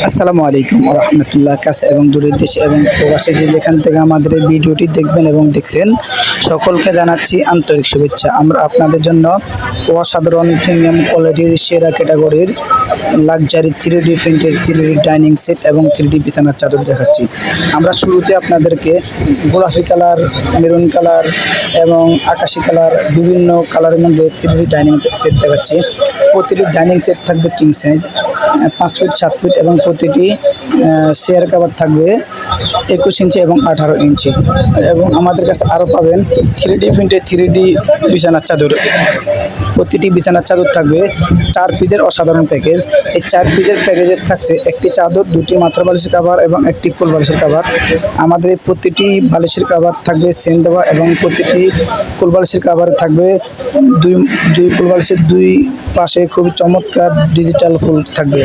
আসসালামু আলাইকুম রহমতুল্লাহ। কাছে এবং দূরের দেশে এবং প্রবাসী যে যেখান থেকে আমাদের এই ভিডিওটি দেখবেন এবং দেখছেন, সকলকে জানাচ্ছি আন্তরিক শুভেচ্ছা। আমরা আপনাদের জন্য অসাধারণ প্রিমিয়াম কোয়ালিটির সেরা ক্যাটাগরির লাক্সারি 3D প্রিন্টের 3D ডাইনিং সেট এবং 3D বিছানার চাদর দেখাচ্ছি। আমরা শুরুতে আপনাদেরকে গোলাপি কালার, মেরুন কালার এবং আকাশি কালার বিভিন্ন কালারের মধ্যে 3D ডাইনিং সেট দেখাচ্ছি। প্রতিটি ডাইনিং সেট থাকবে কিং সাইজ 5 ফিট 7 ফিট এবং প্রতিটি চেয়ার কভার থাকবে 21 ইঞ্চি এবং 18 ইঞ্চি। এবং আমাদের কাছে আরও পাবেন 3D প্রিন্টের 3D বিছানার চাদর। প্রতিটি বিছানার চাদর থাকবে 4 পিসের অসাধারণ প্যাকেজ। এই 4 পিসের প্যাকেজের থাকছে একটি চাদর, 2টি মাথা বালিশের কভার এবং একটি কোল বালিশের কভার। আমাদের এই প্রতিটি বালিশের কভার থাকবে চেন দেওয়া এবং প্রতিটি কোল বালিশের কভারে থাকবে দুই কোল বালিশের দুই পাশে খুবই চমৎকার ডিজিটাল ফুল থাকবে।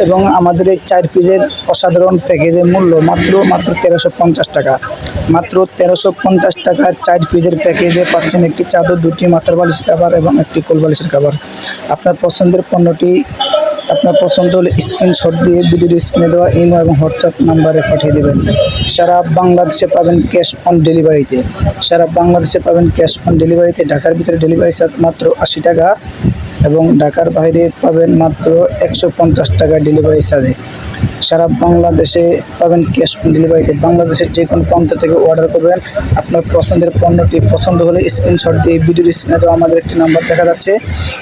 এবং আমাদের এই 4 পিসের অসাধারণ প্যাকেজের মূল্য মাত্র 1350 টাকা। মাত্র 1350 টাকায় 4 পিসের প্যাকেজে পাচ্ছেন একটি চাদর, 2টি মাথার বালিশের কভার এবং একটি কোল বালিশের কভার। আপনার পছন্দের পণ্যটি আপনার পছন্দ হলে স্ক্রিনশট দিয়ে ভিডিওর স্ক্রিনে দেওয়া ইমো এবং হোয়াটসঅ্যাপ নাম্বারে পাঠিয়ে দেবেন। সারা বাংলাদেশে পাবেন ক্যাশ অন ডেলিভারিতে। সারা বাংলাদেশে পাবেন ক্যাশ অন ডেলিভারিতে। ঢাকার ভিতরে ডেলিভারি চার্জ মাত্র 80 টাকা এবং ঢাকার বাইরে পাবেন মাত্র 150 টাকা ডেলিভারি চার্জে। সারা বাংলাদেশে পাবেন ক্যাশ অন ডেলিভারিতে। বাংলাদেশের যে কোনো প্রান্ত থেকে অর্ডার করবেন। আপনার পছন্দের পণ্যটি পছন্দ হলে স্ক্রিনশট দিয়ে ভিডিওর স্ক্রিনে দেওয়া আমাদের একটি নাম্বার দেখা যাচ্ছে,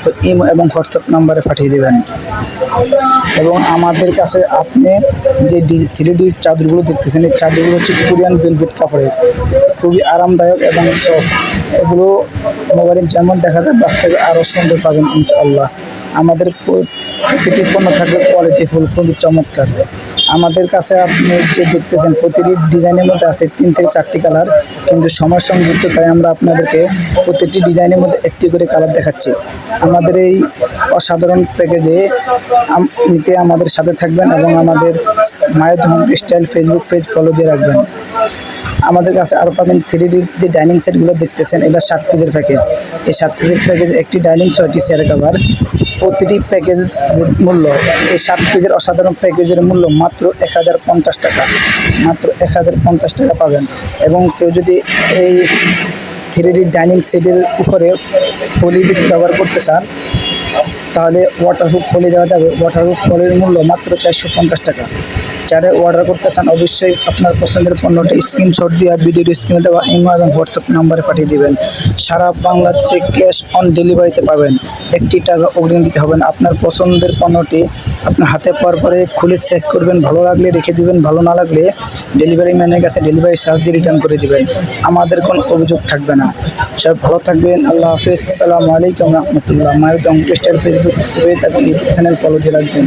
তো ইমো এবং হোয়াটসঅ্যাপ নাম্বারে পাঠিয়ে দেবেন। এবং আমাদের কাছে আপনি যে 3D চাদরগুলো দেখতেছেন, এই চাদরগুলো হচ্ছে কোরিয়ান ভেলভেট কাপড়ের, খুবই আরামদায়ক এবং সফট। এগুলো মোবাইলে যেমন দেখা যায় বাস্তবে আরও সুন্দর পাবেন ইনশাআল্লাহ। আমাদের প্রতিটি পণ্য থাকবে কোয়ালিটিফুল, খুবই চমৎকার। আমাদের কাছে আপনি যে দেখতেছেন প্রতিটি ডিজাইনের মধ্যে আছে 3 থেকে 4টি কালার, কিন্তু সময় সংযুক্ত তাই আমরা আপনাদেরকে প্রতিটি ডিজাইনের মধ্যে একটি করে কালার দেখাচ্ছি। আমাদের এই অসাধারণ প্যাকেজে নিতে আমাদের সাথে থাকবেন এবং আমাদের মায়ের home style Facebook page follow দিয়ে রাখবেন। আমাদের কাছে আরও পাবেন 3D যে ডাইনিং সেটগুলো দেখতেছেন, এটা 7 পিসের প্যাকেজ। এই 7 পিসের প্যাকেজ একটি ডাইনিং, 6টি চেয়ার কভার। প্রতিটি প্যাকেজের মূল্য, এই 7 পিসের অসাধারণ প্যাকেজের মূল্য মাত্র 1050 টাকা। মাত্র 1050 টাকা পাবেন। এবং কেউ যদি এই 3D ডাইনিং সেটের উপরে ফলি বেশি ব্যবহার করতে চান তাহলে ওয়াটারপ্রুফ ফলি দেওয়া যাবে। ওয়াটারপ্রুফ ফলির মূল্য মাত্র 450 টাকা। যারা অর্ডার করতে চান অবশ্যই আপনার পছন্দের পণ্যটি স্ক্রিনশট দিয়ে ভিডিওর স্ক্রিনে দেওয়া ইমো এবং হোয়াটসঅ্যাপ নাম্বারে পাঠিয়ে দেবেন। সারা বাংলাদেশে ক্যাশ অন ডেলিভারিতে পাবেন। 1 টাকা অগ্রিম দিতে হবে না। আপনার পছন্দের পণ্যটি আপনার হাতে পাওয়ার পরে খুলে চেক করবেন, ভালো লাগলে রেখে দিবেন, ভালো না লাগলে ডেলিভারি ম্যানের কাছে ডেলিভারি চার্জ দিয়ে রিটার্ন করে দিবেন। আমাদের কোনো অভিযোগ থাকবে না। সব ভালো থাকবেন। আল্লাহ হাফেজ। আসসালামু আলাইকুম রহমতুল্লাহ। মায়ের হোম স্টাইল ফেসবুক পেজ এবং ইউটিউব চ্যানেল ফলো দিয়ে রাখবেন।